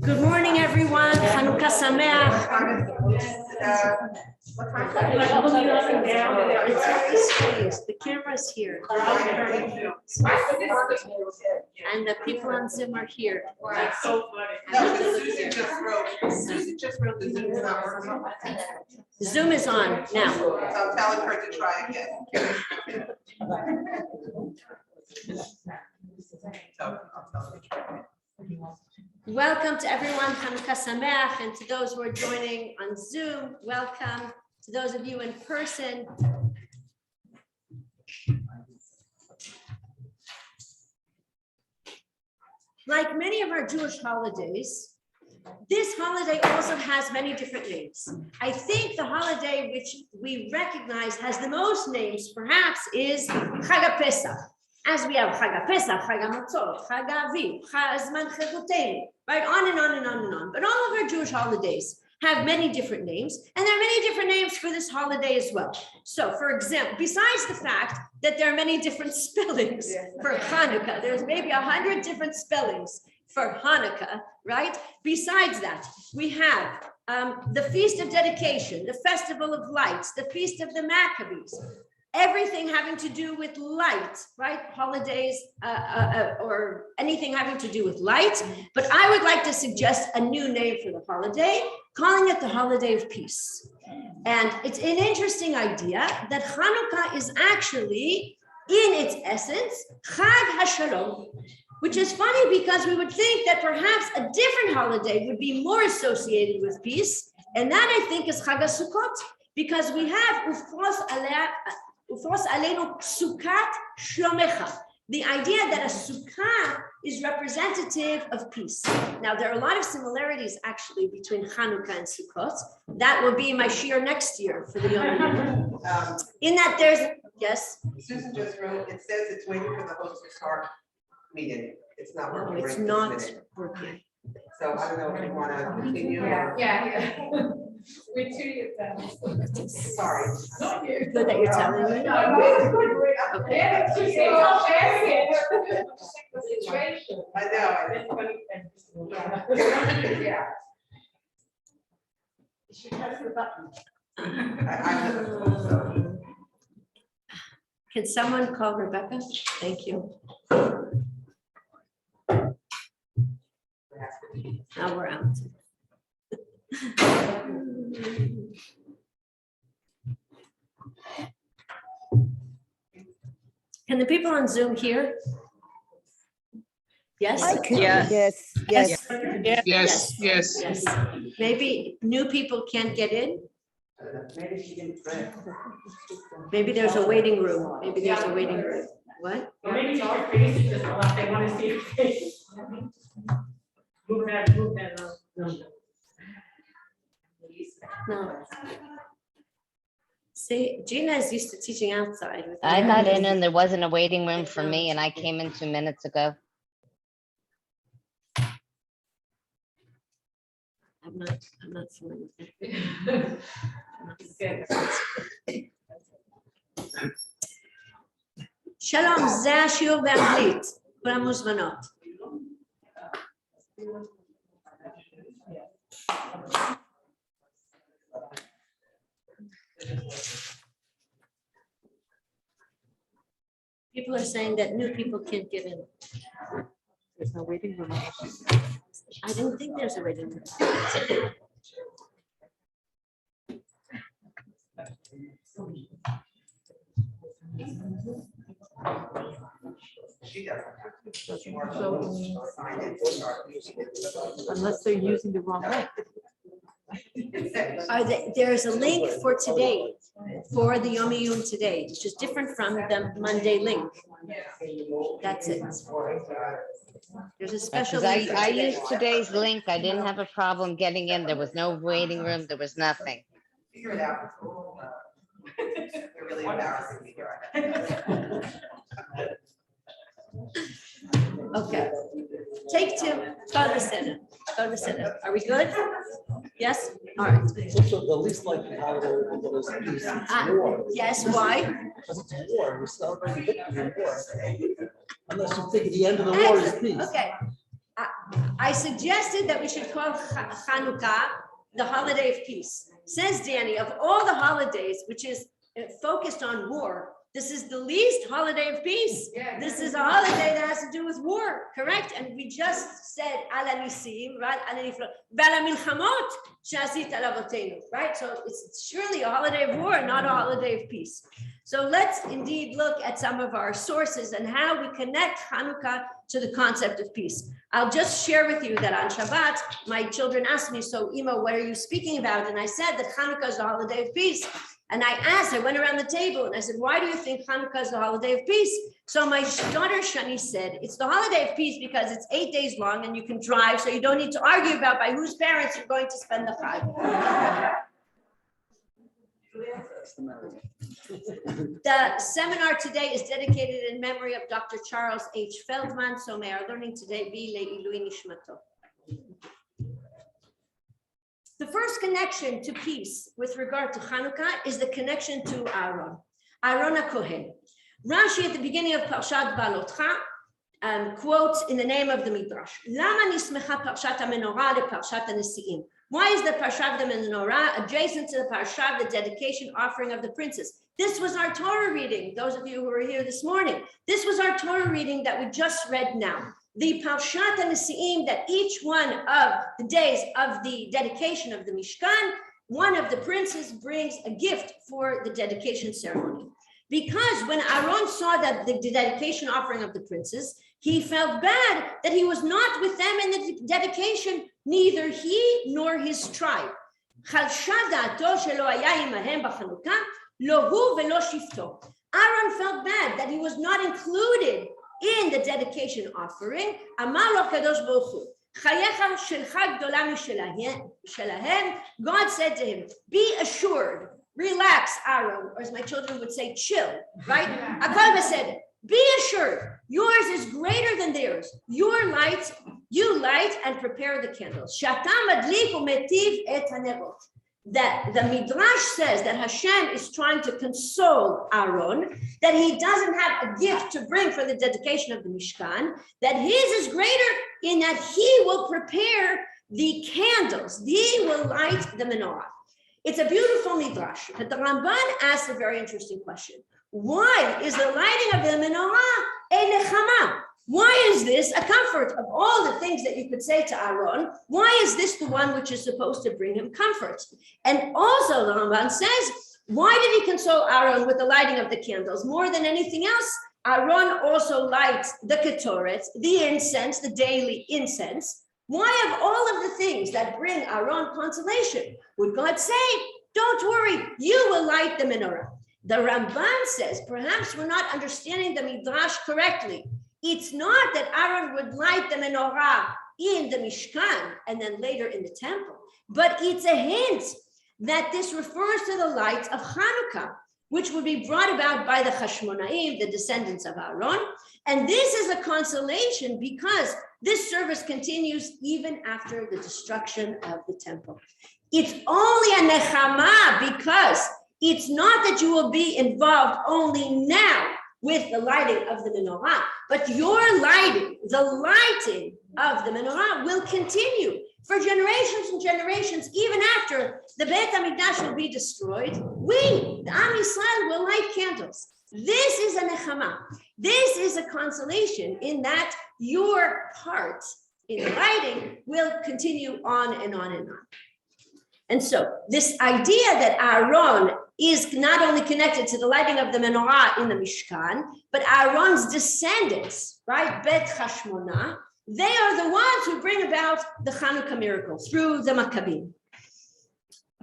Good morning, everyone. Chanukah Sameach. It's very strange. The camera's here. And the people on Zoom are here. That's so funny. Susan just wrote the Zoom is not working. Zoom is on now. So I'm telling her to try again. Welcome to everyone, Chanukah Sameach, and to those who are joining on Zoom, welcome. To those of you in person, like many of our Jewish holidays, this holiday also has many different names. I think the holiday which we recognize has the most names, perhaps, is Chag Pesach. As we have Chag Pesach, Chag Matzot, Chag Aviv, Zman Chagotenu, right? On and on and on and on. But all of our Jewish holidays have many different names, and there are many different names for this holiday as well. So, for example, besides the fact that there are many different spellings for Hanukkah, there's maybe 100 different spellings for Hanukkah, right? Besides that, we have the Feast of Dedication, the Festival of Lights, the Feast of the Maccabees, everything having to do with light, right? Holidays or anything having to do with light. But I would like to suggest a new name for the holiday, calling it the Holiday of Peace. And it's an interesting idea that Hanukkah is actually, in its essence, Chag HaShalom, which is funny because we would think that perhaps a different holiday would be more associated with peace. And that, I think, is Chag HaSukkot, because we have Ufros Aleinu Sukkot Shlomecha, the idea that a sukkah is representative of peace. Now, there are a lot of similarities actually between Hanukkah and Sukkot. That will be my shiur next year for the Yom Kippur. In that there's, yes? Susan just wrote, it says it's waiting for the host to start meeting. It's not working. No, it's not working. So I don't know if you want to continue. Yeah. We're 2 years down. Sorry. Good that you're telling me. Okay. I know. Yeah. She press the button. Can someone call Rebecca? Thank you. Now we're out. Can the people on Zoom hear? Yes? Yes. Maybe new people can't get in? Maybe there's a waiting room. Maybe there's a waiting room. What? Maybe it's our face, just they want to see your face. Move that. No. See, Gina is used to teaching outside. I got in and there wasn't a waiting room for me and I came in 2 minutes ago. I'm not feeling it. שלום, זה השיעור באנגלית. כולם מוזמנות. People are saying that new people can't get in. There's no waiting room. I didn't think there's a waiting room. She doesn't have to. Unless they're using the wrong link. There's a link for today, for the Yom Yom today, which is different from the Monday link. That's it. There's a special link for I today. used today's link. I didn't have a problem getting in. There was no waiting room. There was nothing. Figure it out. They're really embarrassing me here. Okay. Take two. Go to the center. Go to the center. Are we good? Yes? All right. Also, the least likely holiday that is peace. It's war. Yes, why? Because it's war. We're celebrating victory in war. Unless you think the end of the war is peace. Okay. I suggested that we should call Chanukah the holiday of peace. Says Danny, of all the holidays, which is focused on war, this is the least holiday of peace. This is a holiday that has to do with war, correct? And we just said ala nisim, right? Ala niflo, v'ala milchamot she'asit al avotenu, right? So it's surely a holiday of war, not a holiday of peace. So let's indeed look at some of our sources and how we connect Chanukah to the concept of peace. I'll just share with you that on Shabbat, my children asked me, so Ima, what are you speaking about? And I said that Chanukah is a holiday of peace. And I went around the table and I said, why do you think Chanukah is the holiday of peace? So my daughter Shani said, it's the holiday of peace because it's 8 days long and you can drive, so you don't need to argue about by whose parents you're going to spend the Chag. The seminar today is dedicated in memory of Dr. Charles H. Feldman, so may our learning today be Le'ilui Nishmato. The first connection to peace with regard to Chanukah is the connection to Aaron, Aaron HaKohen. Rashi at the beginning of Parshat Balotcha quotes in the name of the Midrash, Lama nismecha Parshat HaMenorah le Parshat HaNesi'im. Why is the Parshat the Menorah adjacent to the Parshat, the dedication offering of the princes? This was our Torah reading, those of you who were here this morning. This was our Torah reading that we just read now. The Parshat HaNesi'im, that each one of the days of the dedication of the Mishkan, one of the princes brings a gift for the dedication ceremony. Because when Aaron saw that the dedication offering of the princes, he felt bad that he was not with them in the dedication, neither he nor his tribe. Aaron felt bad that he was not included in the dedication offering. God said to him, be assured, relax, Aaron, or as my children would say, chill, right? Akava said, be assured, yours is greater than theirs. Your light, you light and prepare the candles. That the Midrash says that Hashem is trying to console Aaron, that he doesn't have a gift to bring for the dedication of the Mishkan, that his is greater in that he will prepare the candles, he will light the menorah. It's a beautiful Midrash, but the Ramban asks a very interesting question. Why is the lighting of the menorah a nechama? Why is this a comfort? Of all the things that you could say to Aaron, why is this the one which is supposed to bring him comfort? And also the Ramban says, why did he console Aaron with the lighting of the candles? More than anything else, Aaron also lights the ketoret, the incense, the daily incense. Why of all of the things that bring Aaron consolation, would God say, don't worry, you will light the menorah? The Ramban says, perhaps we're not understanding the Midrash correctly. It's not that Aaron would light the menorah in the Mishkan and then later in the temple, but it's a hint that this refers to the lights of Chanukah, which would be brought about by the Hashmonaim, the descendants of Aaron. And this is a consolation because this service continues even after the destruction of the temple. It's only a nechama because it's not that you will be involved only now with the lighting of the menorah, but your lighting, the lighting of the menorah will continue for generations and generations, even after the Beit HaMikdash will be destroyed. We, the Am Yisrael, will light candles. This is a nechama. This is a consolation in that your part in the lighting will continue on and on and on. And so this idea that Aaron is not only connected to the lighting of the menorah in the Mishkan, but Aaron's descendants, right, Bet Hashmonah, they are the ones who bring about the Chanukah miracle through the Maccabim.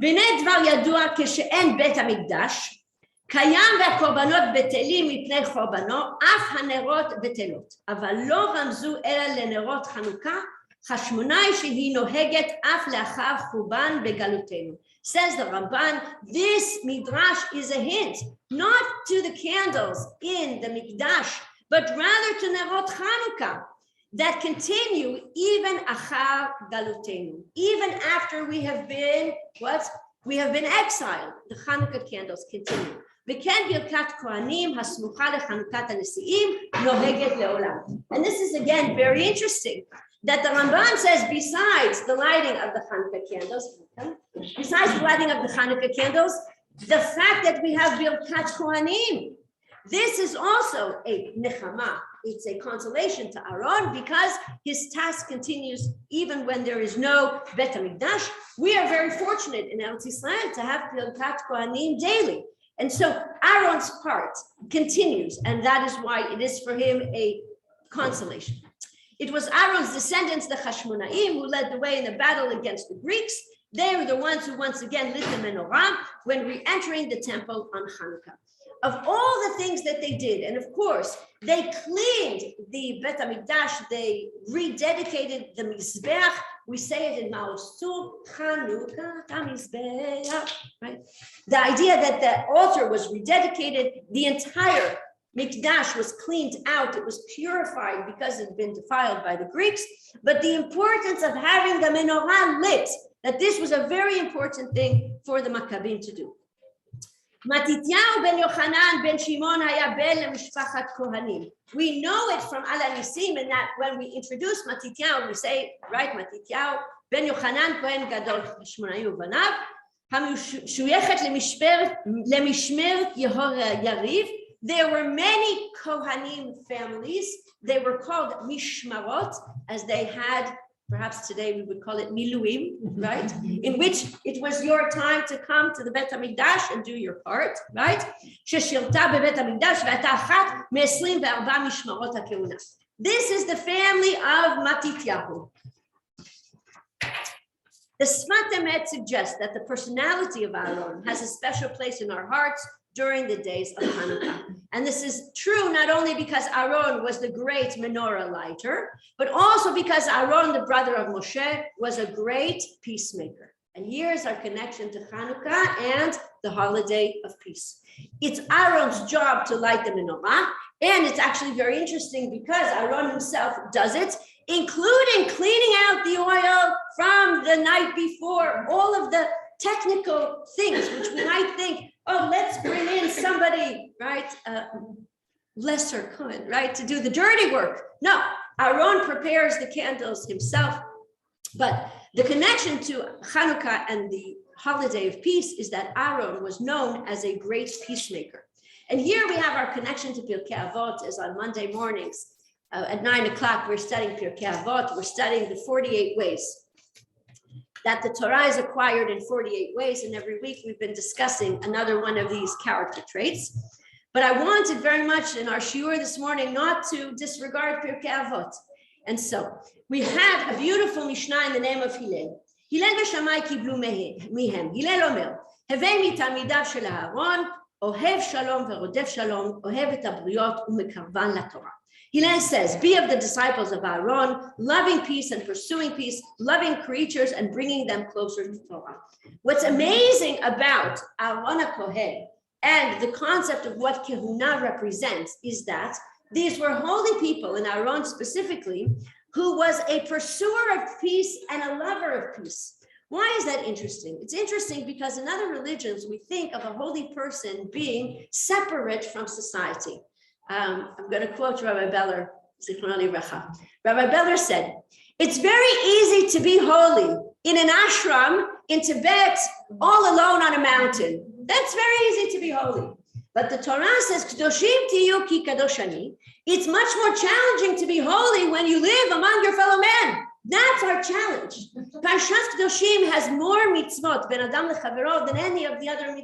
V'nei dvar yadua כשאין בית המקדש, קיים והקורבנות בטלים מפני חורבנו, אף הנרות בטלות. אבל לא רמזו אלא לנרות חנוכה, חשמונאי שהיא נוהגת אף לאחר חורבן בגלותנו. Says the Ramban, this Midrash is a hint, not to the candles in the Mikdash, but rather to Nerot Chanukah, that continue even achar galutenu, even after we have been, we have been exiled. The Chanukah candles continue. וכן ברכת כהנים הסמוכה לחנוכת הנשיאים נוהגת לעולם. And this is again very interesting that the Ramban says besides the lighting of the Chanukah candles, the fact that we have Birkat Kohanim, this is also a nechama. It's a consolation to Aaron because his task continues even when there is no Bet HaMikdash. We are very fortunate in Eretz Yisrael to have Birkat Kohanim daily. And so Aaron's part continues, and that is why it is for him a consolation. It was Aaron's descendants, the Hashmonaim, who led the way in the battle against the Greeks. They were the ones who once again lit the menorah when re-entering the temple on Chanukah. Of all the things that they did, and of course, they cleaned the Bet HaMikdash, they rededicated the Mizbeach. We say it in Maosu, Chanukah, Mizbeach, right? The idea that the altar was rededicated, the entire Mikdash was cleaned out, it was purified because it had been defiled by the Greeks, but the importance of having the menorah lit, that this was a very important thing for the Maccabim to do. Matityahu ben Yochanan ben Shimon haya ben lemishpachat kohanim. We know it from Al Nisim, and that when we introduce Matityahu, we say, right, Matityahu ben Yochanan kohen gadol Shmonayu banav, hamshuyechet lemishmeret Yehor Yariv. There were many Kohanim families. They were called Mishmarot, as they had, perhaps today we would call it Miluim, right? In which it was your time to come to the Bet HaMikdash and do your part, right? Sheshirta bebet HaMikdash ve'ata achat me-24 mishmarot ha'keuna. This is the family of Matityahu. The Sfat Emet suggests that the personality of Aaron has a special place in our hearts during the days of Hanukkah. And this is true not only because Aaron was the great menorah lighter, but also because Aaron, the brother of Moshe, was a great peacemaker. And here's our connection to Hanukkah and the holiday of peace. It's Aaron's job to light the menorah, and it's actually very interesting because Aaron himself does it, including cleaning out the oil from the night before, all of the technical things which we might think, oh, let's bring in somebody, right, lesser Kohen, right, to do the dirty work. No, Aaron prepares the candles himself. But the connection to Chanukah and the holiday of peace is that Aaron was known as a great peacemaker. And here we have our connection to Pirkei Avot, as on Monday mornings at 9 o'clock, we're studying Pirkei Avot. We're studying the 48 ways that the Torah is acquired in 48 ways. And every week we've been discussing another one of these character traits. But I wanted very much in our shiur this morning not to disregard Pirkei Avot. And so we have a beautiful Mishnah in the name of Hillel. Hillel v'Shamai kiblu mihem. Hillel omer, Hevei mitamidav shel Aharon, ohev shalom v'rodef shalom, ohev et habriot u'mekarvan laTorah. Hillel says, be of the disciples of Aaron, loving peace and pursuing peace, loving creatures and bringing them closer to Torah. What's amazing about Aaron HaKohen and the concept of what Kehuna represents is that these were holy people, and Aaron specifically, who was a pursuer of peace and a lover of peace. Why is that interesting? It's interesting because in other religions, we think of a holy person being separate from society. I'm going to quote Rabbi Beller, Zichrono Livracha. Rabbi Beller said, it's very easy to be holy in an ashram in Tibet, all alone on a mountain. That's very easy to be holy. But the Torah says, Kedoshim tiyu ki kadosh ani. It's much more challenging to be holy when you live among your fellow men. That's our challenge. Parshas Kedoshim has more mitzvot, ben adam lechavero, than any of the other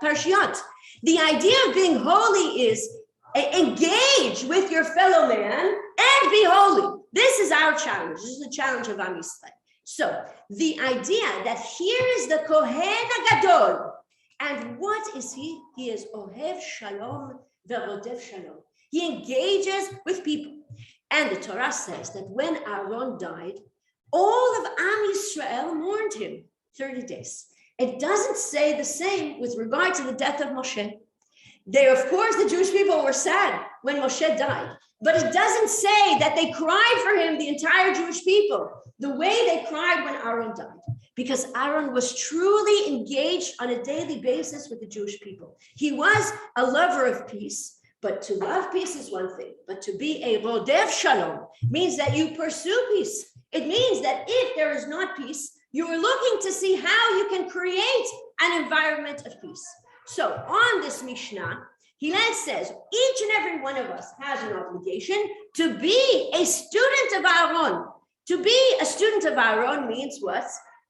parshiot. The idea of being holy is engage with your fellow man and be holy. This is our challenge. This is the challenge of Am Yisrael. So the idea that here is the Kohen HaGadol, and what is he? He is Ohev Shalom Ve'rodef Shalom. He engages with people. And the Torah says that when Aaron died, all of Am Yisrael mourned him 30 days. It doesn't say the same with regard to the death of Moshe. They, of course, the Jewish people were sad when Moshe died, but it doesn't say that they cried for him, the entire Jewish people, the way they cried when Aaron died, because Aaron was truly engaged on a daily basis with the Jewish people. He was a lover of peace, But to love peace is one thing, but to be a rodev shalom means that you pursue peace. It means that if there is not peace, you are looking to see how you can create an environment of peace. So on this Mishnah, Hillel says each and every one of us has an obligation to be a student of Aaron. To be a student of Aaron means what?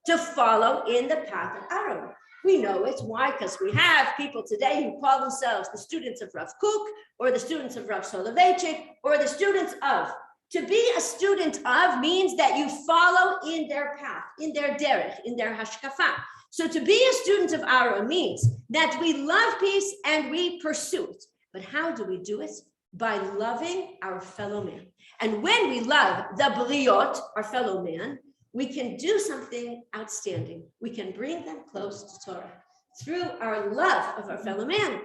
To follow in the path of Aaron. We know it. Why? Because we have people today who call themselves the students of Rav Kook, or the students of Rav Soloveitchik, or the students of. To be a student of means that you follow in their path, in their derech, in their hashkafa. So to be a student of Aaron means that we love peace and we pursue it. But how do we do it? By loving our fellow man. And when we love the briot, our fellow man, we can do something outstanding. We can bring them close to Torah through our love of our fellow man.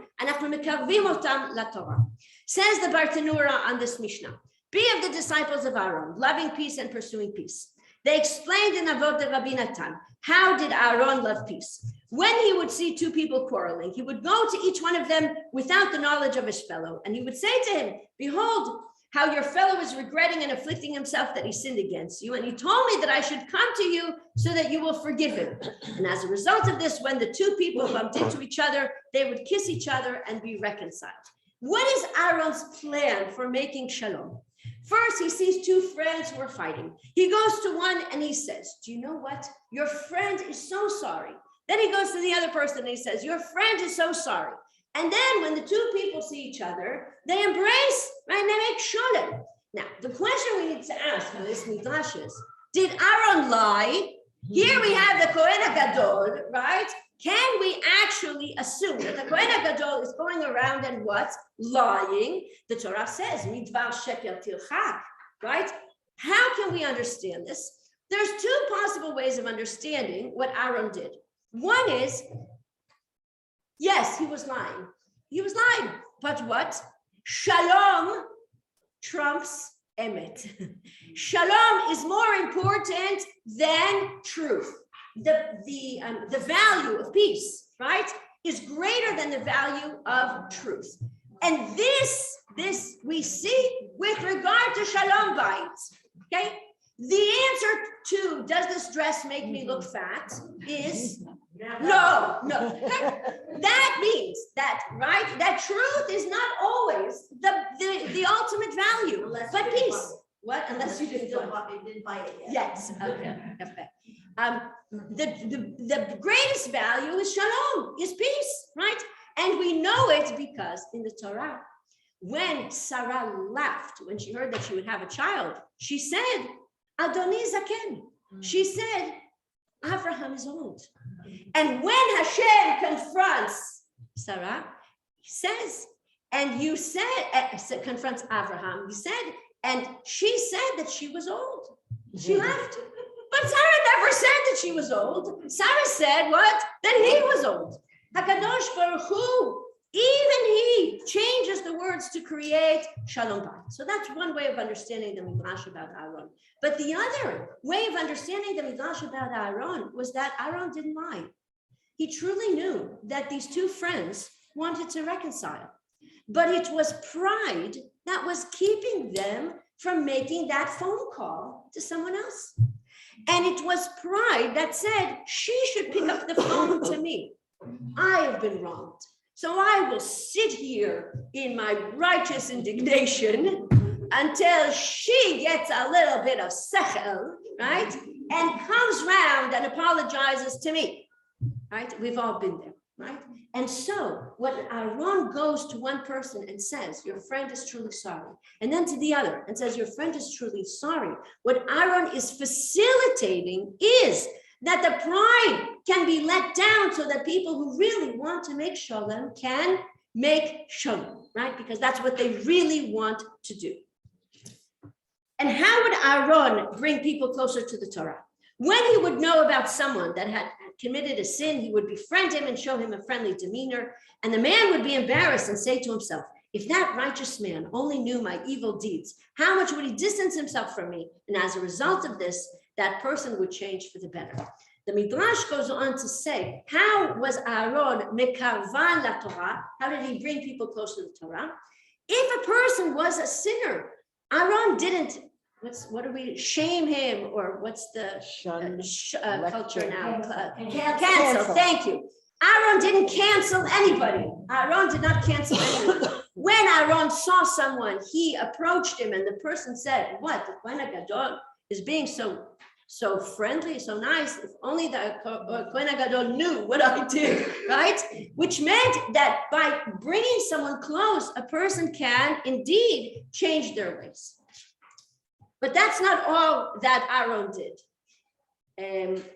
Says the Bartanura on this Mishnah, be of the disciples of Aaron, loving peace and pursuing peace. They explained in Avot de Rabbi Natan, how did Aaron love peace? When he would see two people quarreling, he would go to each one of them without the knowledge of his fellow, and he would say to him, behold, how your fellow is regretting and afflicting himself that he sinned against you. And he told me that I should come to you so that you will forgive him. And as a result of this, when the two people bumped into each other, they would kiss each other and be reconciled. What is Aaron's plan for making shalom? First, he sees two friends who are fighting. He goes to one and he says, do you know what? Your friend is so sorry. Then he goes to the other person and he says, your friend is so sorry. And then when the two people see each other, they embrace, right? They make shalom. Now, the question we need to ask for this midrash is, did Aaron lie? Here we have the Kohen HaGadol, right? Can we actually assume that the Kohen HaGadol is going around and what? Lying. The Torah says, midvar sheker tilchak, right? How can we understand this? There's two possible ways of understanding what Aaron did. One is, yes, he was lying. He was lying. But what? Shalom trumps emet. Shalom is more important than truth. The value of peace, right, is greater than the value of truth. And this we see with regard to shalom bites. Okay? The answer to, does this dress make me look fat, is no. That means that, right, that truth is not always the ultimate value, but peace. What? Unless you didn't buy it yet. Yes. Okay. The greatest value is shalom, is peace, right? And we know it because in the Torah, when Sarah laughed, when she heard that she would have a child, she said, Adoni Zaken. She said, Abraham is old. And when Hashem confronts Sarah, he says, and you said, confronts Abraham, he said, and she said that she was old. She laughed. But Sarah never said that she was old. Sarah said what? That he was old. HaKadosh Baruch Hu, even he changes the words to create shalom bayit. So that's one way of understanding the midrash about Aaron. But the other way of understanding the midrash about Aaron was that Aaron didn't lie. He truly knew that these two friends wanted to reconcile. But it was pride that was keeping them from making that phone call to someone else. And it was pride that said, she should pick up the phone to me. I have been wronged. So I will sit here in my righteous indignation until she gets a little bit of sechel, right? And comes round and apologizes to me, right? We've all been there, right? And so when Aaron goes to one person and says, your friend is truly sorry, and then to the other and says, your friend is truly sorry, what Aaron is facilitating is that the pride can be let down so that people who really want to make shalom can make shalom, right? Because that's what they really want to do. And how would Aaron bring people closer to the Torah? When he would know about someone that had committed a sin, he would befriend him and show him a friendly demeanor. And the man would be embarrassed and say to himself, if that righteous man only knew my evil deeds, how much would he distance himself from me? And as a result of this, that person would change for the better. The Midrash goes on to say, how was Aaron mekarvan la Torah? How did he bring people closer to the Torah? If a person was a sinner, Aaron didn't, what do we, shame him, or what's the Shun. culture now? Cancel. Cancel, thank you. Aaron didn't cancel anybody. Aaron did not cancel anyone. When Aaron saw someone, he approached him, and the person said, what, the Kohen HaGadol is being so friendly, so nice. If only the Kohen HaGadol knew what I did, right? Which meant that by bringing someone close, a person can indeed change their ways. But that's not all that Aaron did.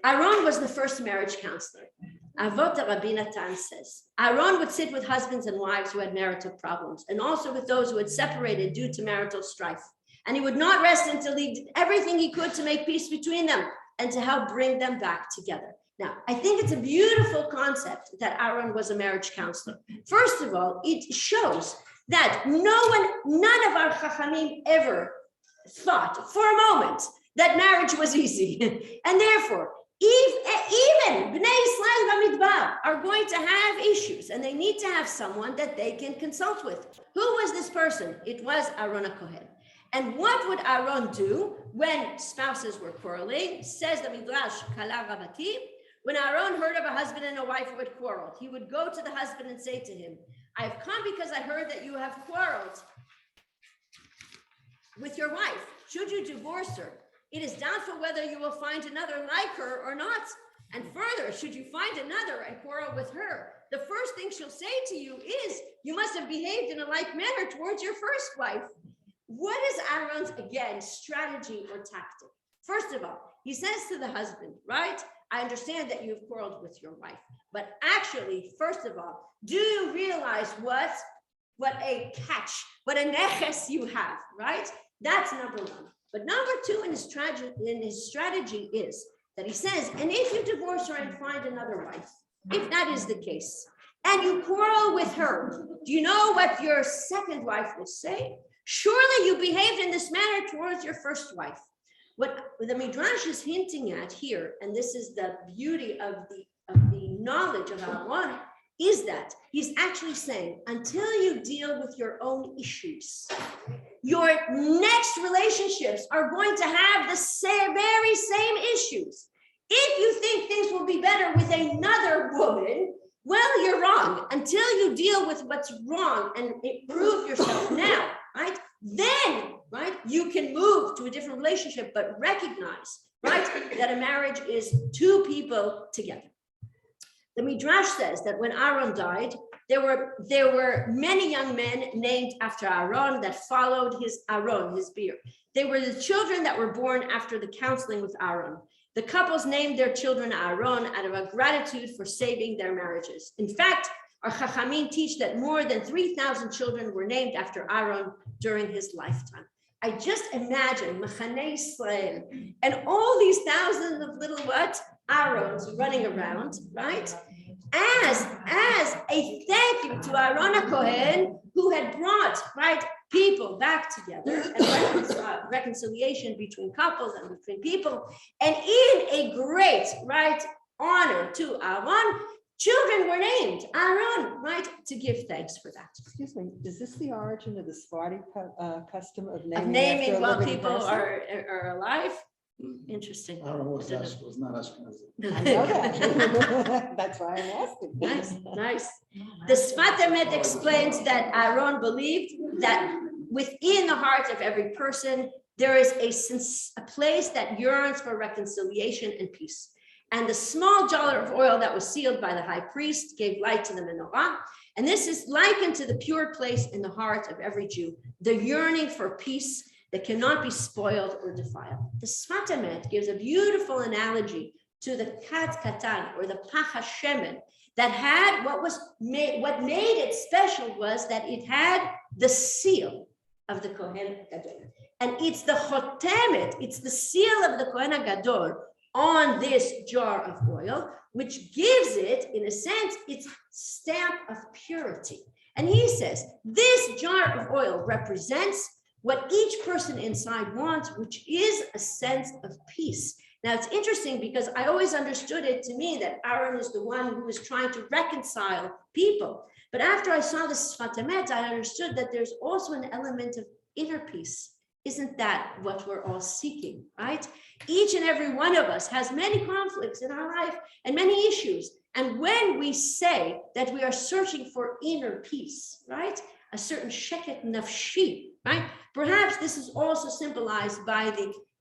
Aaron was the first marriage counselor. Avot Rabbi Natan says, Aaron would sit with husbands and wives who had marital problems, and also with those who had separated due to marital strife. And he would not rest until he did everything he could to make peace between them and to help bring them back together. Now, I think it's a beautiful concept that Aaron was a marriage counselor. First of all, it shows that none of our Chachamim ever thought for a moment that marriage was easy. And therefore, even Bnei Yisrael Bamidbar are going to have issues, and they need to have someone that they can consult with. Who was this person? It was Aaron HaKohen. And what would Aaron do when spouses were quarreling? Says the Midrash, Kala Rabati, when Aaron heard of a husband and a wife who had quarreled, he would go to the husband and say to him, I have come because I heard that you have quarreled with your wife. Should you divorce her? It is doubtful whether you will find another like her or not. And further, should you find another and quarrel with her, the first thing she'll say to you is, you must have behaved in a like manner towards your first wife. What is Aaron's, again, strategy or tactic? First of all, he says to the husband, right? I understand that you've quarreled with your wife, but actually, first of all, do you realize what a catch, what a neches you have, right? That's number one. But number two in his strategy is that he says, and if you divorce her and find another wife, if that is the case, and you quarrel with her, do you know what your second wife will say? Surely you behaved in this manner towards your first wife. What the Midrash is hinting at here, and this is the beauty of the knowledge of Aaron, is that he's actually saying, until you deal with your own issues, your next relationships are going to have the very same issues. If you think things will be better with another woman, well, you're wrong. Until you deal with what's wrong and improve yourself now, right? Then, right, you can move to a different relationship, but recognize, right, that a marriage is two people together. The Midrash says that when Aaron died, there were many young men named after Aaron that followed his beard. They were the children that were born after the counseling with Aaron. The couples named their children Aaron out of a gratitude for saving their marriages. In fact, our Chachamim teach that more than 3,000 children were named after Aaron during his lifetime. I just imagine Machaneh Israel and all these thousands of little Aarons running around, right? As a thank you to Aaron HaKohen, who had brought, right, people back together and reconciliation between couples and between people. And in a great, right, honor to Aaron, children were named Aaron, right, to give thanks for that. Excuse me, is this the origin of the Sephardi custom of Of naming naming after a while living people person? are alive? Interesting. I don't know what's that, was not asking. I know that. That's why I'm asking. Nice, nice. The Sfat Emet explains that Aaron believed that within the heart of every person, there is a place that yearns for reconciliation and peace. And the small jar of oil that was sealed by the high priest gave light to the menorah. And this is likened to the pure place in the heart of every Jew, the yearning for peace that cannot be spoiled or defiled. The Sfat Emet gives a beautiful analogy to the Kat Katan, or the Pach HaShemen, that had what made it special was that it had the seal of the Kohen Gadol. And it's the Chotemet, it's the seal of the Kohen Gadol on this jar of oil, which gives it, in a sense, its stamp of purity. And he says, this jar of oil represents what each person inside wants, which is a sense of peace. Now, it's interesting because I always understood it to mean that Aaron is the one who is trying to reconcile people. But after I saw the Sfat Emet, I understood that there's also an element of inner peace. Isn't that what we're all seeking, right? Each and every one of us has many conflicts in our life and many issues. And when we say that we are searching for inner peace, right? A certain sheket nafshi, right? Perhaps this is also symbolized by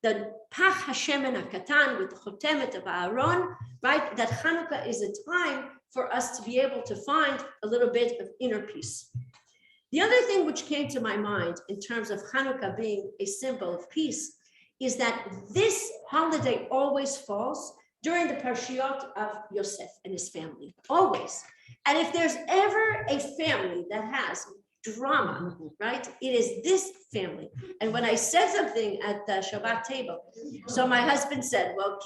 the Pach Hashemen HaKatan with the Chotemet of Aaron, right? That Chanukah is a time for us to be able to find a little bit of inner peace. The other thing which came to my mind in terms of Chanukah being a symbol of peace is that this holiday always falls during the Parshiot of Yosef and his family, always. And if there's ever a family that has drama, right, it is this family. And when I said something at the Shabbat table, so my husband said, well,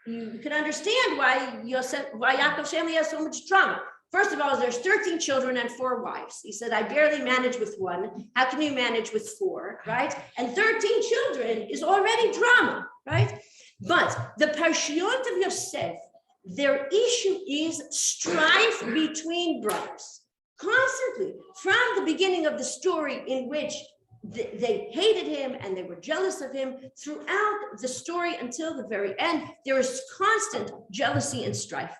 you can understand why Yaakov's family has so much drama. First of all, there's 13 children and 4 wives. He said, I barely manage with 1. How can you manage with 4, right? And 13 children is already drama, right? But the Parshiot of Yosef, their issue is strife between brothers. Constantly, from the beginning of the story in which they hated him and they were jealous of him, throughout the story until the very end, there is constant jealousy and strife.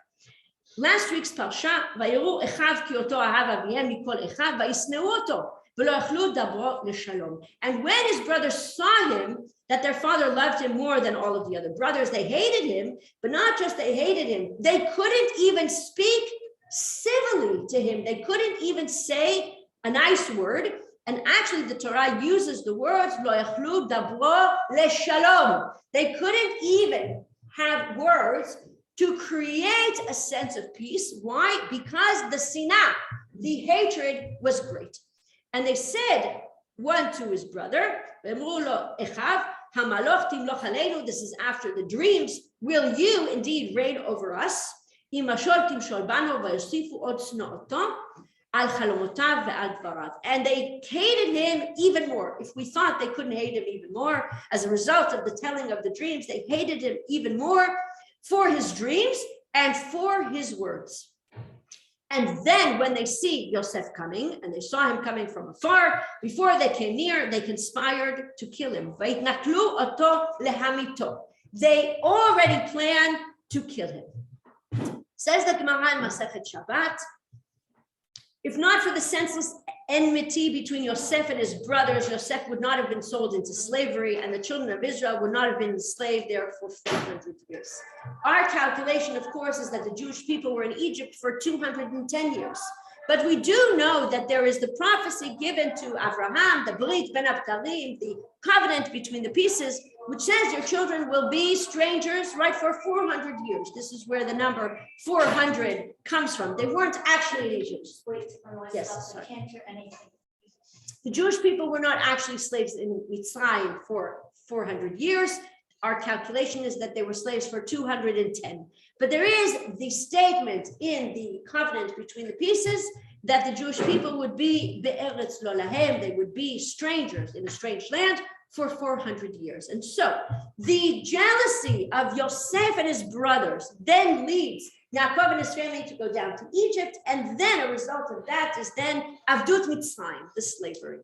Last week's parsha, "Vayiru echav ki oto ahav avihem mikol echav, vayisneu oto, v'lo yachlu dabro leshalom." And when his brothers saw him, that their father loved him more than all of the other brothers, they hated him, but not just they hated him, they couldn't even speak civilly to him. They couldn't even say a nice word. And actually the Torah uses the words, "Lo yachlu dabro leshalom." They couldn't even have words to create a sense of peace. Why? Because the sinah, the hatred, was great. And they said one to his brother, this is after the dreams, will you indeed reign over us? And they hated him even more. If we thought they couldn't hate him even more, as a result of the telling of the dreams, they hated him even more for his dreams and for his words. And then when they see Yosef coming, and they saw him coming from afar, before they came near, they conspired to kill him. They already planned to kill him. Says the Gemara in Masechet Shabbat, if not for the senseless enmity between Yosef and his brothers, Yosef would not have been sold into slavery, and the children of Israel would not have been enslaved there for 400 years. Our calculation, of course, is that the Jewish people were in Egypt for 210 years. But we do know that there is the prophecy given to Abraham, the Brit Ben Abtalim, the covenant between the pieces, which says your children will be strangers, right, for 400 years. This is where the number 400 comes from. They weren't actually in Egypt. Wait, Yes, I can't hear anything. The Jewish people were not actually slaves in Mitzrayim for 400 years. Our calculation is that they were slaves for 210. But there is the statement in the covenant between the pieces that the Jewish people would be be'eretz lo lahem, they would be strangers in a strange land for 400 years. And so the jealousy of Yosef and his brothers then leads Yaakov and his family to go down to Egypt. And then a result of that is then Avdut Mitzrayim, the slavery.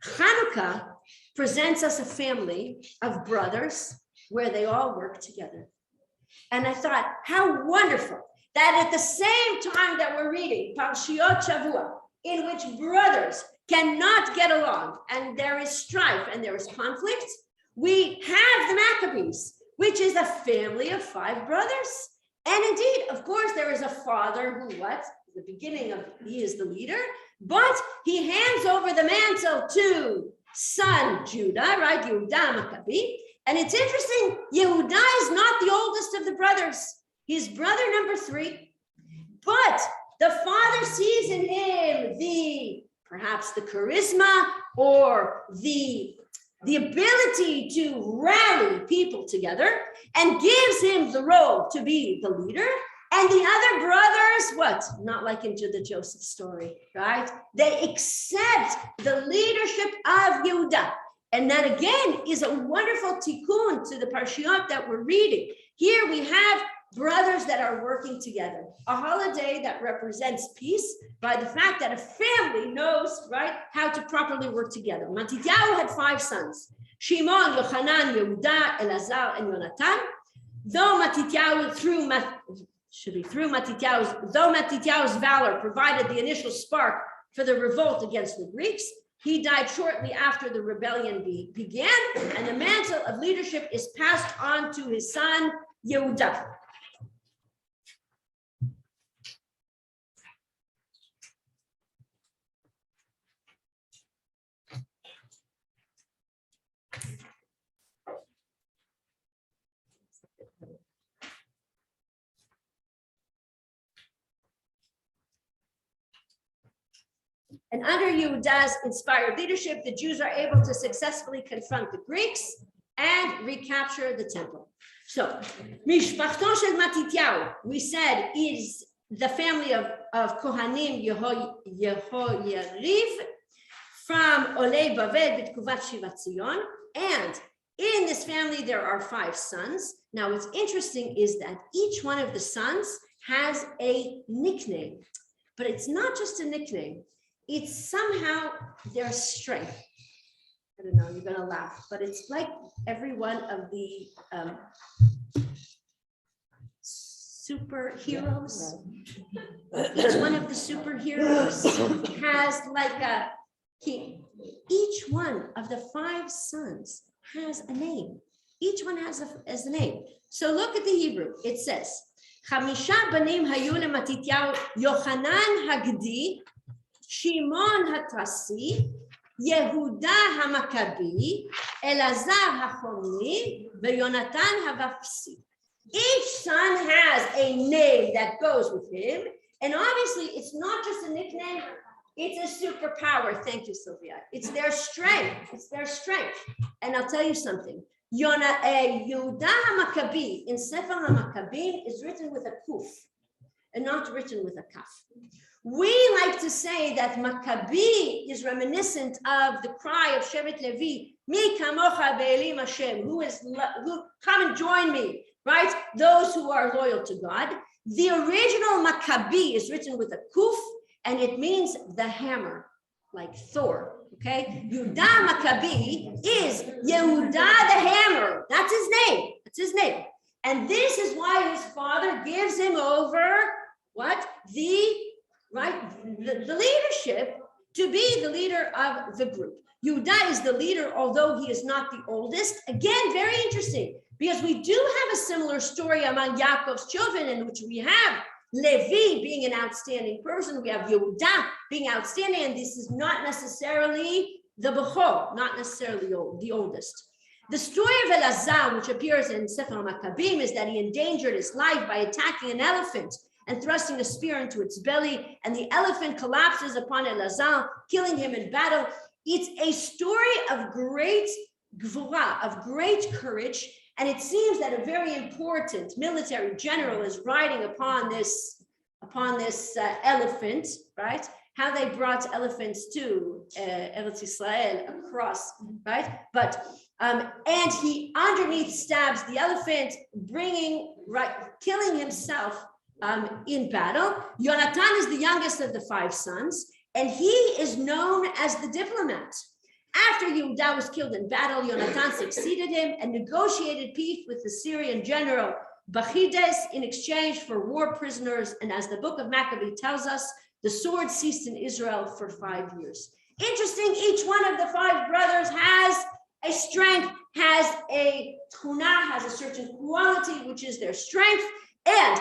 Chanukah presents us a family of brothers where they all work together. And I thought, how wonderful that at the same time that we're reading Parshiot Shavua, in which brothers cannot get along and there is strife and there is conflict, we have the Maccabees, which is a family of 5 brothers. And indeed, of course, there is a father who, the beginning of, he is the leader, but he hands over the mantle to son Judah, right? Yehuda Maccabi. And it's interesting, Yehuda is not the oldest of the brothers. He's brother number 3. But the father sees in him perhaps the charisma or the ability to rally people together and gives him the role to be the leader. And the other brothers, not like into the Joseph story, right? They accept the leadership of Yehuda. And that again is a wonderful tikkun to the parshiot that we're reading. Here we have brothers that are working together, a holiday that represents peace by the fact that a family knows, right, how to properly work together. Matityahu had 5 sons, Shimon, Yochanan, Yehuda, Elazar, and Yonatan. Though Matityahu's valor provided the initial spark for the revolt against the Greeks, he died shortly after the rebellion began, and the mantle of leadership is passed on to his son, Yehuda. And under Yehuda's inspired leadership, the Jews are able to successfully confront the Greeks and recapture the temple. So, Mishpachto shel Matityahu, we said, is the family of Kohanim Yehoyariv from Olei Bavel B'tkuvat Shivat Zion. And in this family, there are 5 sons. Now, what's interesting is that each one of the sons has a nickname, but it's not just a nickname. It's somehow their strength. I don't know, you're gonna laugh, but it's like every one of the superheroes. Each one of the superheroes has like each one of the 5 sons has a name. Each one has a name. So look at the Hebrew. It says, Chamisha banim hayu leMatityahu, Yochanan Hagdi, Shimon HaTrasi, Yehuda HaMakabi, Elazar HaChomri, VeYonatan HaVafsi. Each son has a name that goes with him. And obviously, it's not just a nickname, it's a superpower. Thank you, Sylvia. It's their strength. It's their strength. And I'll tell you something. Yehuda HaMakabi in Sefer HaMakabim is written with a kuf and not written with a kaf. We like to say that Maccabi is reminiscent of the cry of Shevet Levi, Mi kamocha be'elim Hashem, who come and join me, right? Those who are loyal to God. The original Maccabi is written with a kuf, and it means the hammer, like Thor, okay? Yehuda Maccabi is Yehuda the hammer. That's his name. That's his name. And this is why his father gives him over what? The leadership to be the leader of the group. Yehuda is the leader, although he is not the oldest. Again, very interesting, because we do have a similar story among Yaakov's children in which we have Levi being an outstanding person. We have Yehuda being outstanding, and this is not necessarily the Bechor, not necessarily the oldest. The story of Elazar, which appears in Sefer Maccabim, is that he endangered his life by attacking an elephant and thrusting a spear into its belly, and the elephant collapses upon Elazar, killing him in battle. It's a story of great gvura, of great courage, and it seems that a very important military general is riding upon this elephant, right? How they brought elephants to Eretz Yisrael across, right? But and he underneath stabs the elephant, killing himself in battle. Yonatan is the youngest of the 5 sons, and he is known as the diplomat. After Yehuda was killed in battle, Yonatan succeeded him and negotiated peace with the Syrian general Bachides in exchange for war prisoners. And as the book of Maccabee tells us, the sword ceased in Israel for 5 years. Interesting, each one of the 5 brothers has a strength, has a tchuna, has a certain quality, which is their strength. And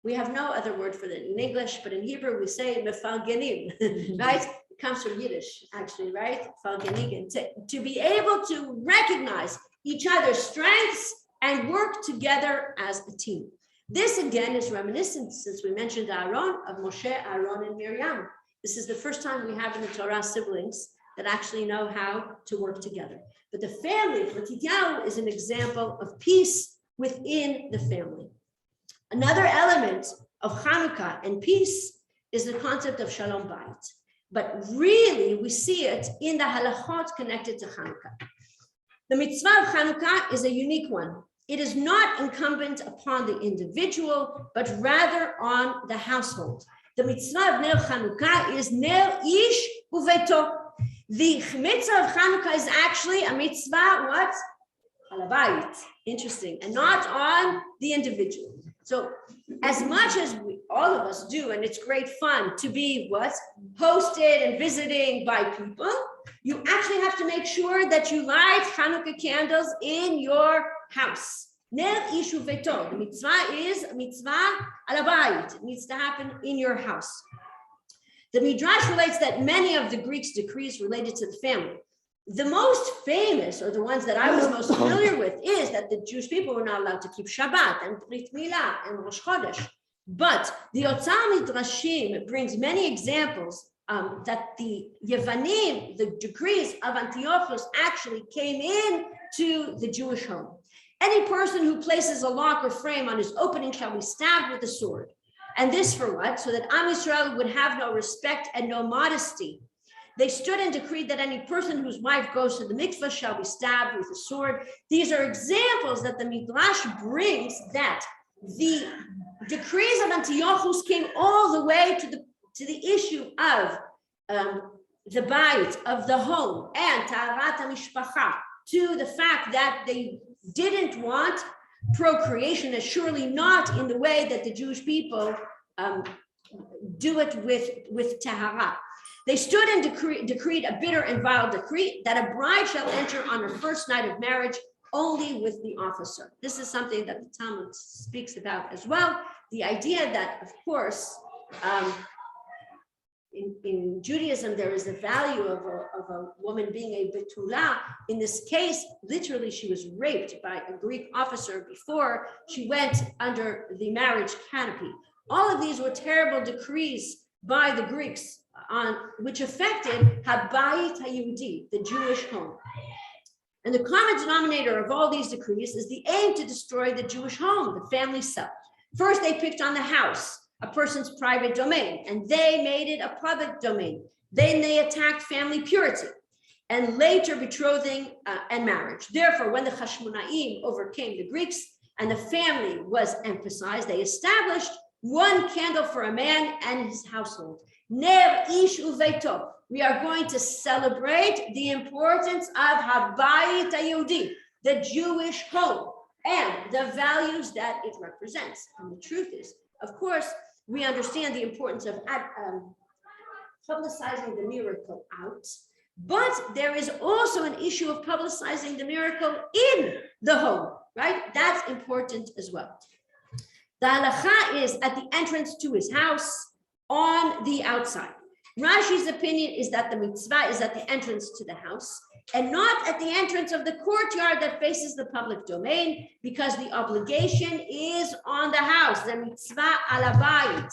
we have no other word for it in English, but in Hebrew we say mefalgenim, right? It comes from Yiddish, actually, right? Falgenigen. To be able to recognize each other's strengths and work together as a team. This again is reminiscent, since we mentioned Aaron, of Moshe, Aaron, and Miriam. This is the first time we have in the Torah siblings that actually know how to work together. But the family of Matityahu is an example of peace within the family. Another element of Chanukah and peace is the concept of Shalom Bayit. But really, we see it in the halachot connected to Chanukah. The mitzvah of Chanukah is a unique one. It is not incumbent upon the individual, but rather on the household. The mitzvah of Ner Chanukah is Ner Ish Uveto. The mitzvah of Chanukah is actually a mitzvah, what? Alabayit. Interesting. And not on the individual. So as much as all of us do, and it's great fun to be what? Hosted and visiting by people, you actually have to make sure that you light Chanukah candles in your house. Ner Ishu Veto. The mitzvah is a mitzvah alabayit. It needs to happen in your house. The Midrash relates that many of the Greeks' decrees related to the family. The most famous, or the ones that I was most familiar with, is that the Jewish people were not allowed to keep Shabbat and Brit Milah and Rosh Chodesh. But the Otzar Midrashim brings many examples that the Yevanim, the decrees of Antiochus, actually came in to the Jewish home. Any person who places a lock or frame on his opening shall be stabbed with a sword. And this for what? So that Am Yisrael would have no respect and no modesty. They stood and decreed that any person whose wife goes to the mikveh shall be stabbed with a sword. These are examples that the Midrash brings that the decrees of Antiochus came all the way to the issue of the bayit, of the home, and ta'arat mishpacha, to the fact that they didn't want procreation, and surely not in the way that the Jewish people do it with tahara. They stood and decreed a bitter and vile decree that a bride shall enter on her first night of marriage only with the officer. This is something that the Talmud speaks about as well. The idea that, of course, in Judaism, there is the value of a woman being a betula. In this case, literally, she was raped by a Greek officer before she went under the marriage canopy. All of these were terrible decrees by the Greeks on which affected Habayit HaYehudi, the Jewish home. And the common denominator of all these decrees is the aim to destroy the Jewish home, the family self. First, they picked on the house, a person's private domain, and they made it a public domain. Then they attacked family purity, and later betrothing and marriage. Therefore, when the Hashmonaim overcame the Greeks and the family was emphasized, they established one candle for a man and his household. Ner ish uveito. We are going to celebrate the importance of Habayit HaYehudi, the Jewish home, and the values that it represents. And the truth is, of course, we understand the importance of publicizing the miracle out, but there is also an issue of publicizing the miracle in the home, right? That's important as well. The halacha is at the entrance to his house on the outside. Rashi's opinion is that the mitzvah is at the entrance to the house and not at the entrance of the courtyard that faces the public domain, because the obligation is on the house, the mitzvah alabayit.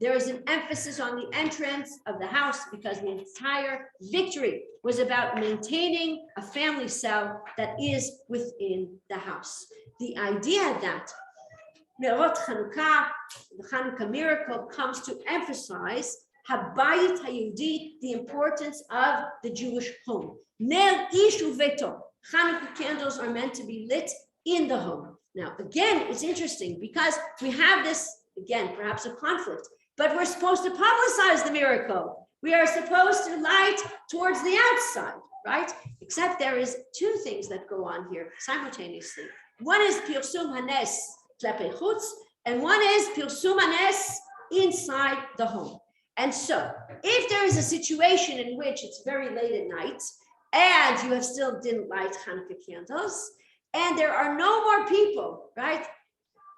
There is an emphasis on the entrance of the house because the entire victory was about maintaining a family cell that is within the house. The idea that Merot Chanukah, the Chanukah miracle, comes to emphasize Habayit HaYehudi, the importance of the Jewish home. Ner ish uveto. Chanukah candles are meant to be lit in the home. Now, again, it's interesting because we have this, again, perhaps a conflict, but we're supposed to publicize the miracle. We are supposed to light towards the outside, right? Except there is two things that go on here simultaneously. One is Pirsum Hanes Klepei Chutz, and one is Pirsum Hanes inside the home. And so, if there is a situation in which it's very late at night and you have still didn't light Chanukah candles, and there are no more people, right?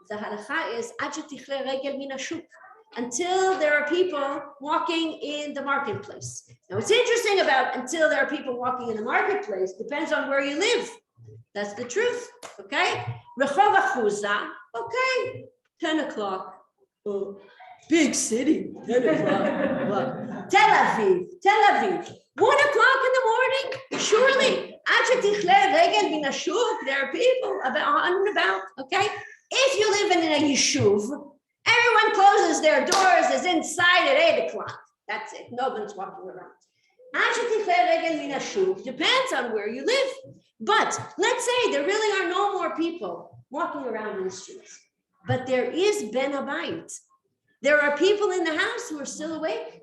The halacha is until there are people walking in the marketplace. Now, what's interesting about until there are people walking in the marketplace depends on where you live. That's the truth, okay? Rehov Achuza, okay, 10 o'clock. Oh, big city, 10 o'clock. Tel Aviv, 1 o'clock in the morning, surely. There are people on and about, okay? If you live in a yeshuv, everyone closes their doors, is inside at 8 o'clock. That's it, nobody's walking around. Depends on where you live. But let's say there really are no more people walking around in the streets, but there is Ben Abayit. There are people in the house who are still awake.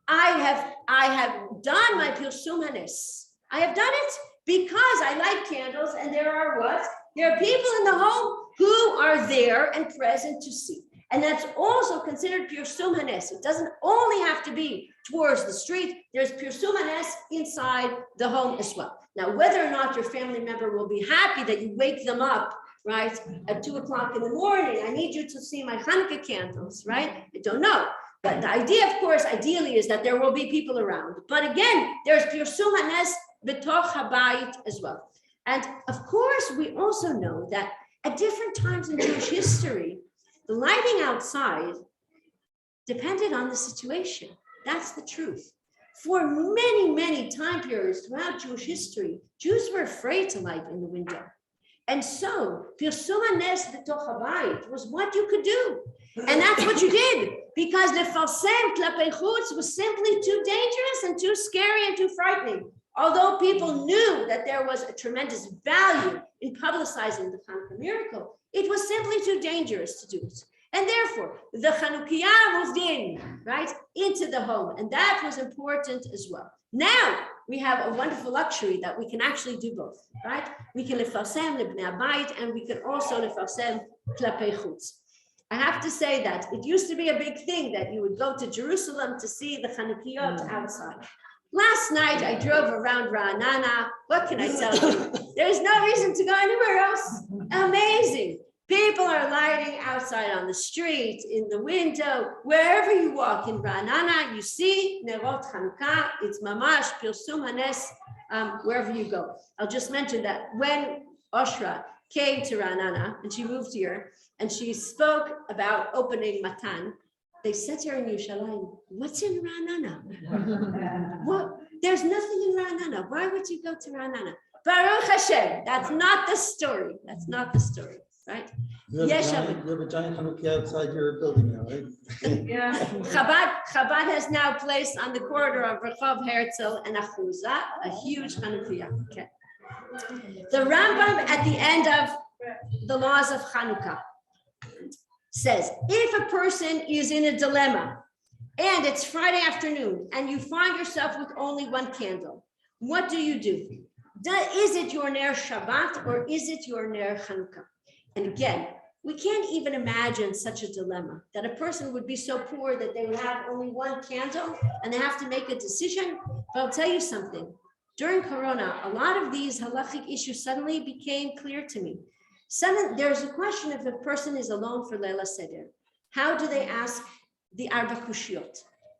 I have done my Pirsum Hanes. I have done it because I light candles, and there are what? There are people in the home who are there and present to see. And that's also considered Pirsum Hanes. It doesn't only have to be towards the street. There's Pirsum Hanes inside the home as well. Now, whether or not your family member will be happy that you wake them up, right, at 2 o'clock in the morning, I need you to see my Chanukah candles, right? I don't know. But the idea, of course, ideally is that there will be people around. But again, there's Pirsum Hanes b'toch habayit as well. And of course, we also know that at different times in Jewish history, the lighting outside depended on the situation. That's the truth. For many, many time periods throughout Jewish history, Jews were afraid to light in the window. And so, Pirsum Hanes b'toch habayit was what you could do. And that's what you did, because lefarsem klapei chutz was simply too dangerous and too scary and too frightening. Although people knew that there was a tremendous value in publicizing the Chanukah miracle, it was simply too dangerous to do it. And therefore, the Chanukah moved in, right, into the home. And that was important as well. Now, we have a wonderful luxury that we can actually do both, right? We can lefarsem lebnei habayit, and we can also lefarsem klapei chutz. I have to say that it used to be a big thing that you would go to Jerusalem to see the Chanukiot outside. Last night, I drove around Ra'anana. What can I tell you? There's no reason to go anywhere else. Amazing. People are lighting outside on the street, in the window, wherever you walk in Ra'anana, you see Nerot Chanukah. It's mamash, Pirsum Hanes, wherever you go. I'll just mention that when Oshra came to Ra'anana and she moved here and she spoke about opening Matan, they said to her in Yerushalayim, what's in Ra'anana? What? There's nothing in Ra'anana. Why would you go to Ra'anana? Baruch Hashem. That's not the story. That's not the story, right? You have a giant Chanukah outside your building now, right? Yeah. Chabad has now placed on the corridor of Rehov Herzl and Achuza a huge Chanukah. Okay. The Rambam at the end of the laws of Chanukah says, if a person is in a dilemma and it's Friday afternoon and you find yourself with only one candle, what do you do? Is it your Ner Shabbat or is it your Ner Chanukah? And again, we can't even imagine such a dilemma, that a person would be so poor that they would have only one candle and they have to make a decision. But I'll tell you something, during Corona, a lot of these halachic issues suddenly became clear to me. There's a question if a person is alone for Leila Seder. How do they ask the Arba Kushiyot?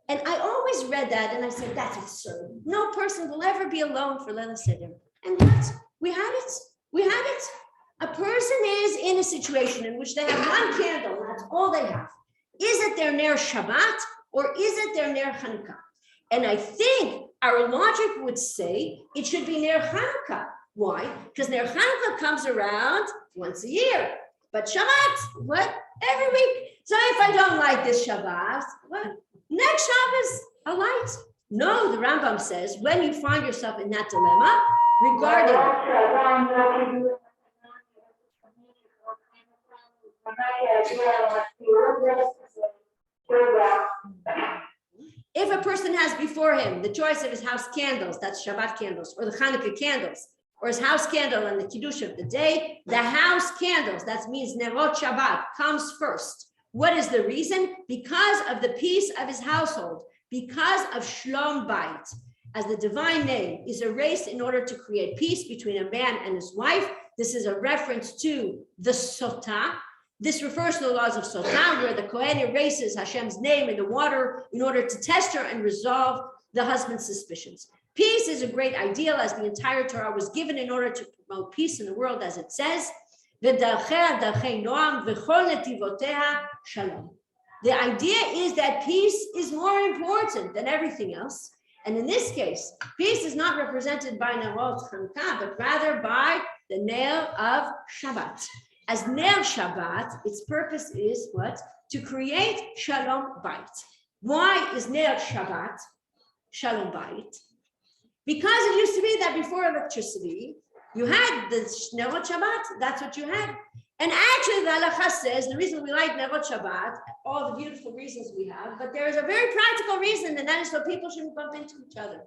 And I always read that and I said, that's absurd. No person will ever be alone for Leila Seder. And what? We had it. We had it. A person is in a situation in which they have one candle, and that's all they have. Is it their Ner Shabbat or is it their Ner Chanukah? And I think our logic would say it should be Ner Chanukah. Why? Because Ner Chanukah comes around once a year. But Shabbat, what? Every week. So if I don't like this Shabbat, what? Next Shabbos, I'll light. No, the Rambam says, when you find yourself in that dilemma, regarding if a person has before him the choice of his house candles, that's Shabbat candles, or the Chanukah candles, or his house candle and the Kiddush of the day, the house candles, that means Nerot Shabbat, comes first. What is the reason? Because of the peace of his household, because of Shlom Bait. As the divine name is erased in order to create peace between a man and his wife, this is a reference to the Sotah. This refers to the laws of Sotah, where the Kohen erases Hashem's name in the water in order to test her and resolve the husband's suspicions. Peace is a great ideal, as the entire Torah was given in order to promote peace in the world, as it says, the idea is that peace is more important than everything else. And in this case, peace is not represented by Nerot Chanukah, but rather by the Ner of Shabbat. As Ner Shabbat, its purpose is what? To create Shalom Bait. Why is Ner Shabbat Shalom Bait? Because it used to be that before electricity, you had the Nerot Shabbat, that's what you had. And actually the halacha says, the reason we like Nerot Shabbat, all the beautiful reasons we have, but there is a very practical reason, and that is so people shouldn't bump into each other,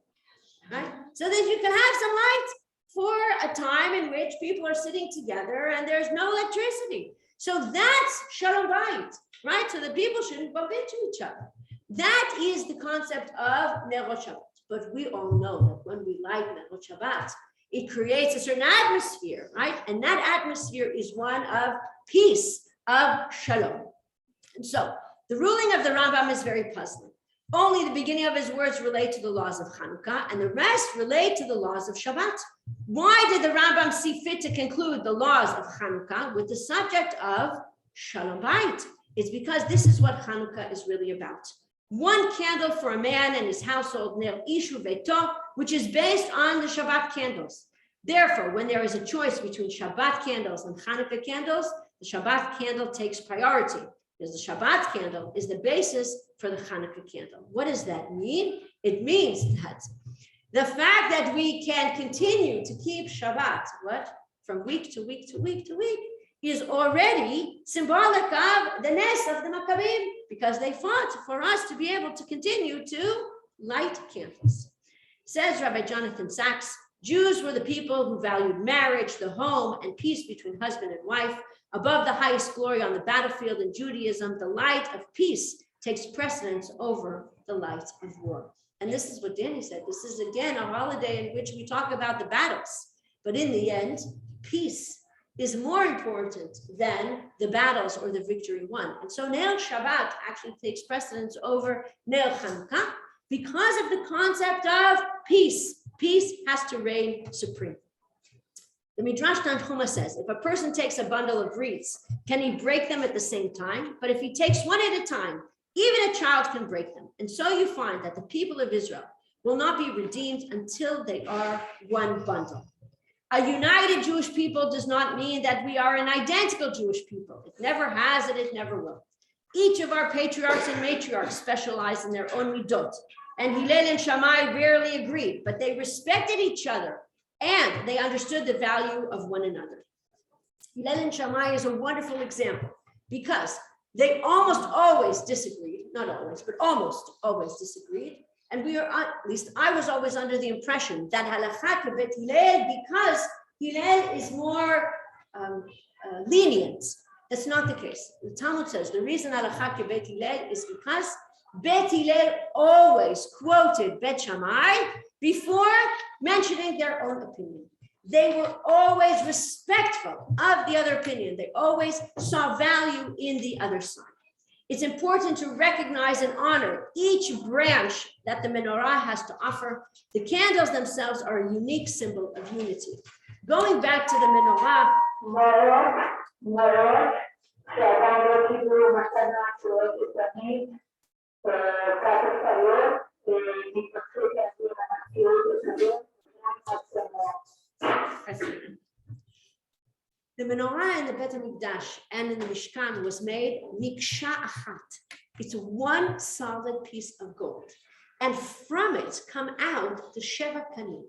right? So that you can have some light for a time in which people are sitting together and there's no electricity. So that's Shalom Bayit, right? So that people shouldn't bump into each other. That is the concept of Nerot Shabbat. But we all know that when we light Nerot Shabbat, it creates a certain atmosphere, right? And that atmosphere is one of peace, of Shalom. And so the ruling of the Rambam is very puzzling. Only the beginning of his words relate to the laws of Chanukah, and the rest relate to the laws of Shabbat. Why did the Rambam see fit to conclude the laws of Chanukah with the subject of Shalom Bayit? It's because this is what Chanukah is really about. One candle for a man and his household, Ner Ishu Veto, which is based on the Shabbat candles. Therefore, when there is a choice between Shabbat candles and Chanukah candles, the Shabbat candle takes priority, because the Shabbat candle is the basis for the Chanukah candle. What does that mean? It means that the fact that we can continue to keep Shabbat, from week to week to week to week, is already symbolic of the Nes of the Maccabim, because they fought for us to be able to continue to light candles. Says Rabbi Jonathan Sachs, Jews were the people who valued marriage, the home, and peace between husband and wife. Above the highest glory on the battlefield in Judaism, the light of peace takes precedence over the light of war. And this is what Danny said. This is, again, a holiday in which we talk about the battles. But in the end, peace is more important than the battles or the victory won. And so Ner Shabbat actually takes precedence over Ner Chanukah because of the concept of peace. Peace has to reign supreme. The Midrash Tanchuma says, if a person takes a bundle of wreaths, can he break them at the same time? But if he takes one at a time, even a child can break them. And so you find that the people of Israel will not be redeemed until they are one bundle. A united Jewish people does not mean that we are an identical Jewish people. It never has and it never will. Each of our patriarchs and matriarchs specialize in their own midot. And Hillel and Shammai rarely agreed, but they respected each other and they understood the value of one another. Hillel and Shammai is a wonderful example because they almost always disagreed, not always, but almost always disagreed. And we are, at least I was always under the impression that halakha kebet Hillel, because Hillel is more lenient. That's not the case. The Talmud says the reason halakha kebet Hillel is because Bet Hillel always quoted Bet Shammai before mentioning their own opinion. They were always respectful of the other opinion. They always saw value in the other side. It's important to recognize and honor each branch that the menorah has to offer. The candles themselves are a unique symbol of unity. Going back to the menorah, the menorah in the Bet HaMikdash and in the Mishkan was made miksha achat. It's one solid piece of gold. And from it come out the Sheva Kanim.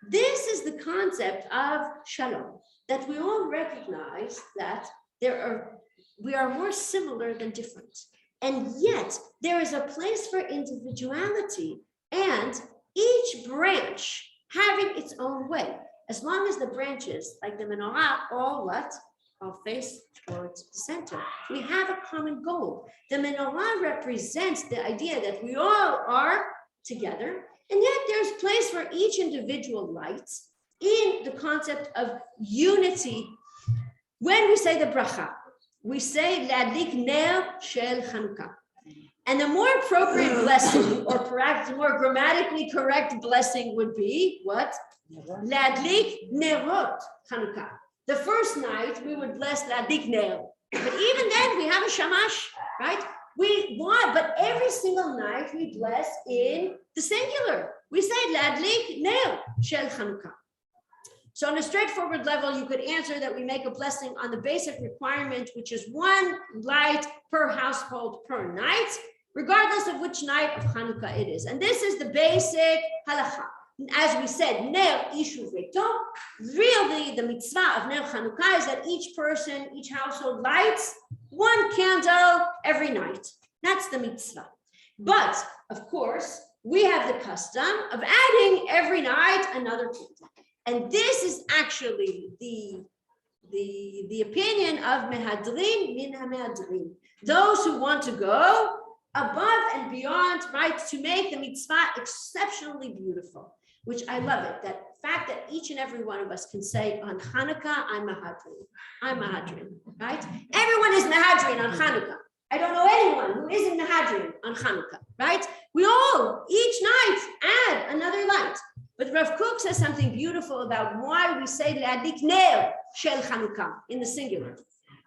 This is the concept of Shalom, that we all recognize that we are more similar than different. And yet there is a place for individuality and each branch having its own way. As long as the branches, like the menorah, all face towards the center. We have a common goal. The menorah represents the idea that we all are together, and yet there's place for each individual light in the concept of unity. When we say the bracha, we say Ladlik Ner Shel Chanukah. And the more appropriate blessing, or perhaps the more grammatically correct blessing would be what? Ladlik Nerot Chanukah. The first night we would bless Ladlik Ner. But even then we have a shamash, right? But every single night we bless in the singular. We say Ladlik Ner Shel Chanukah. So on a straightforward level, you could answer that we make a blessing on the basic requirement, which is one light per household per night, regardless of which night of Chanukah it is. And this is the basic halakha. as we said, Ner Ishu Veto, really the mitzvah of Ner Chanukah is that each person, each household lights one candle every night. That's the mitzvah. But of course, we have the custom of adding every night another candle. And this is actually the opinion of Mehadrin min HaMehadrin. Those who want to go above and beyond, right, to make the mitzvah exceptionally beautiful, which I love it. That fact that each and every one of us can say on Chanukah, I'm Mehadrin. I'm Mehadrin, right? Everyone is Mehadrin on Chanukah. I don't know anyone who isn't Mehadrin on Chanukah, right? We all, each night, add another light. But Rav Kook says something beautiful about why we say Le'adlik Ner Shel Chanukah in the singular.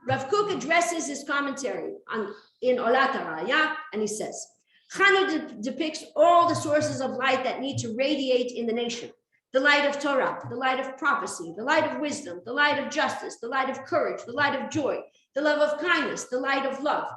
Rav Kook addresses his commentary in Olat HaRaya, and he says, Chanukah depicts all the sources of light that need to radiate in the nation. The light of Torah, the light of prophecy, the light of wisdom, the light of justice, the light of courage, the light of joy, the love of kindness, the light of love.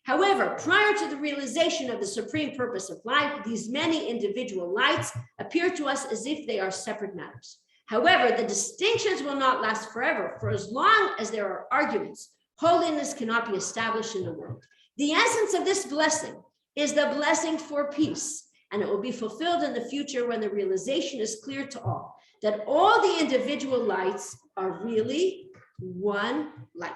However, prior to the realization of the supreme purpose of life, these many individual lights appear to us as if they are separate matters. However, the distinctions will not last forever, for as long as there are arguments, holiness cannot be established in the world. The essence of this blessing is the blessing for peace, and it will be fulfilled in the future when the realization is clear to all, that all the individual lights are really one light.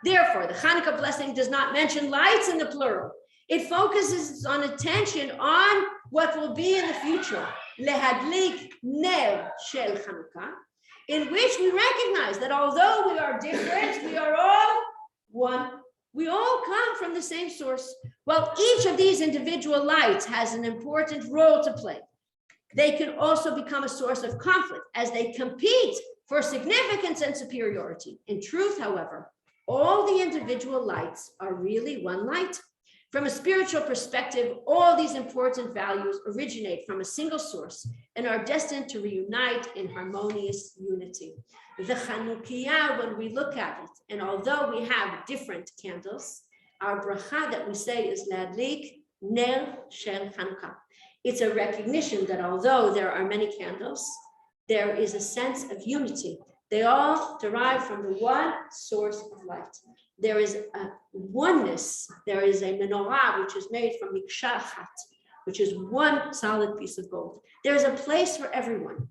Therefore, the Chanukah blessing does not mention lights in the plural. It focuses on attention on what will be in the future, lehadlik ner shel Chanukah, in which we recognize that although we are different, we are all one. We all come from the same source. Well, each of these individual lights has an important role to play. They can also become a source of conflict as they compete for significance and superiority. In truth, however, all the individual lights are really one light. From a spiritual perspective, all these important values originate from a single source and are destined to reunite in harmonious unity. The Chanukiah, when we look at it, and although we have different candles, our bracha that we say is Le'adlik Ner Shel Chanukah. It's a recognition that although there are many candles, there is a sense of unity. They all derive from the one source of light. There is a oneness. There is a menorah, which is made from mikshah chat, which is one solid piece of gold. There's a place for everyone,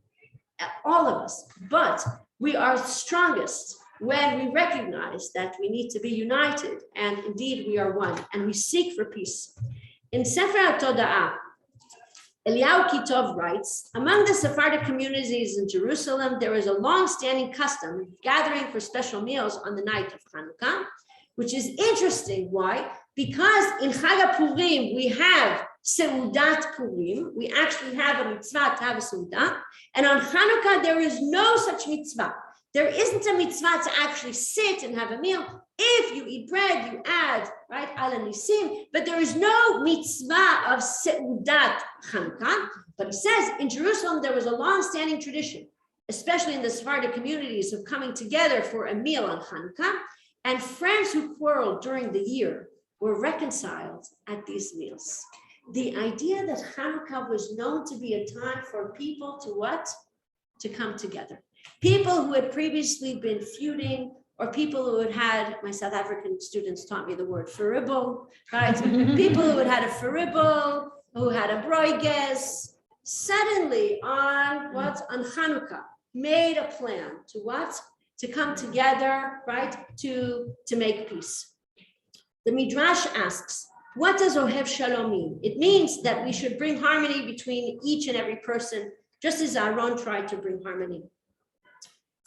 all of us, but we are strongest when we recognize that we need to be united, and indeed we are one, and we seek for peace. In Sefer HaToda'ah, Eliyahu Kitov writes, among the Sephardic communities in Jerusalem, there is a long-standing custom of gathering for special meals on the night of Chanukah, which is interesting. Why? Because in Chag HaPurim, we have Seudat Purim. We actually have a mitzvah to have a Seudah. And on Chanukah, there is no such mitzvah. There isn't a mitzvah to actually sit and have a meal. If you eat bread, you add, right, ala nisim, but there is no mitzvah of seudat Chanukah. But he says in Jerusalem, there was a long-standing tradition, especially in the Sephardic communities, of coming together for a meal on Chanukah, and friends who quarreled during the year were reconciled at these meals. The idea that Chanukah was known to be a time for people to what? To come together. People who had previously been feuding, or people who had, my South African students taught me the word ferribble, right? People who had a ferribble, who had a broiges, suddenly on what? On Chanukah, made a plan to what? To come together, right? To make peace. The Midrash asks, what does Ohev Shalom mean? It means that we should bring harmony between each and every person, just as Aaron tried to bring harmony.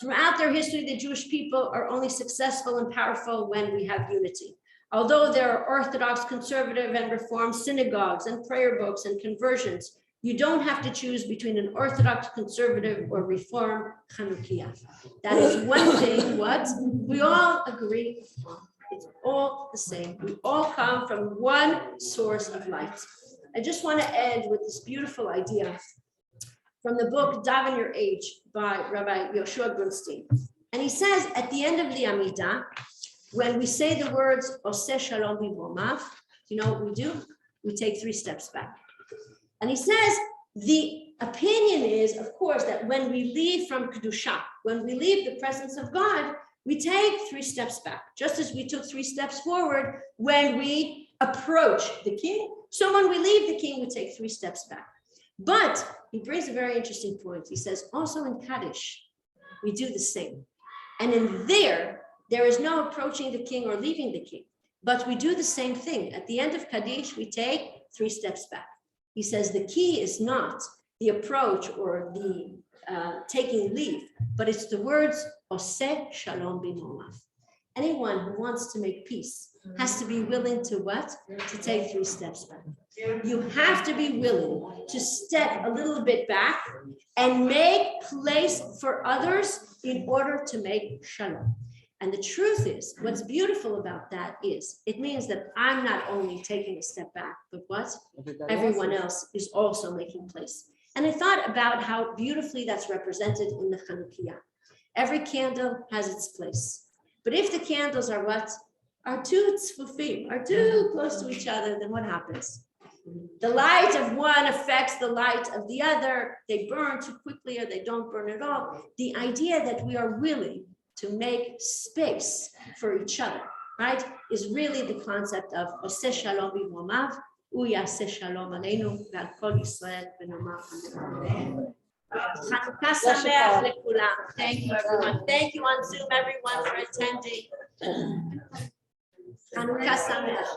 Throughout their history, the Jewish people are only successful and powerful when we have unity. Although there are Orthodox, conservative, and Reform synagogues and prayer books and conversions, you don't have to choose between an Orthodox, conservative, or Reform Chanukiah. That is one thing what we all agree on. It's all the same. We all come from one source of light. I just want to end with this beautiful idea from the book Daven Your Age by Rabbi Yoshua Grunstein. And he says at the end of the Amidah, when we say the words Oseh Shalom B'Vomav, you know what we do? We take 3 steps back. And he says The opinion is, of course, that when we leave from Kedusha, when we leave the presence of God, we take 3 steps back, just as we took 3 steps forward when we approach the king. So when we leave the king, we take 3 steps back. But he brings a very interesting point. He says, also in Kaddish, we do the same. And in there is no approaching the king or leaving the king, but we do the same thing. At the end of Kaddish, we take 3 steps back. He says the key is not the approach or the taking leave, but it's the words, Oseh Shalom B'Moav. Anyone who wants to make peace has to be willing to what? To take 3 steps back. You have to be willing to step a little bit back and make place for others in order to make shalom. And the truth is, what's beautiful about that is, it means that I'm not only taking a step back, but what? Everyone else is also making place. And I thought about how beautifully that's represented in the Chanukah. Every candle has its place. But if the candles are what? Are too tzfufim, are too close to each other, then what happens? The light of one affects the light of the other. They burn too quickly or they don't burn at all. The idea that we are willing to make space for each other, right, is really the concept of Oseh Shalom B'Moav, Uyaseh Shalom Aleinu, Ve'al Kol Yisrael V'Nomar Amen. Chanukah Sameach Lekulam. Thank you, everyone. Thank you on Zoom, everyone, for attending. Chanukah Sameach.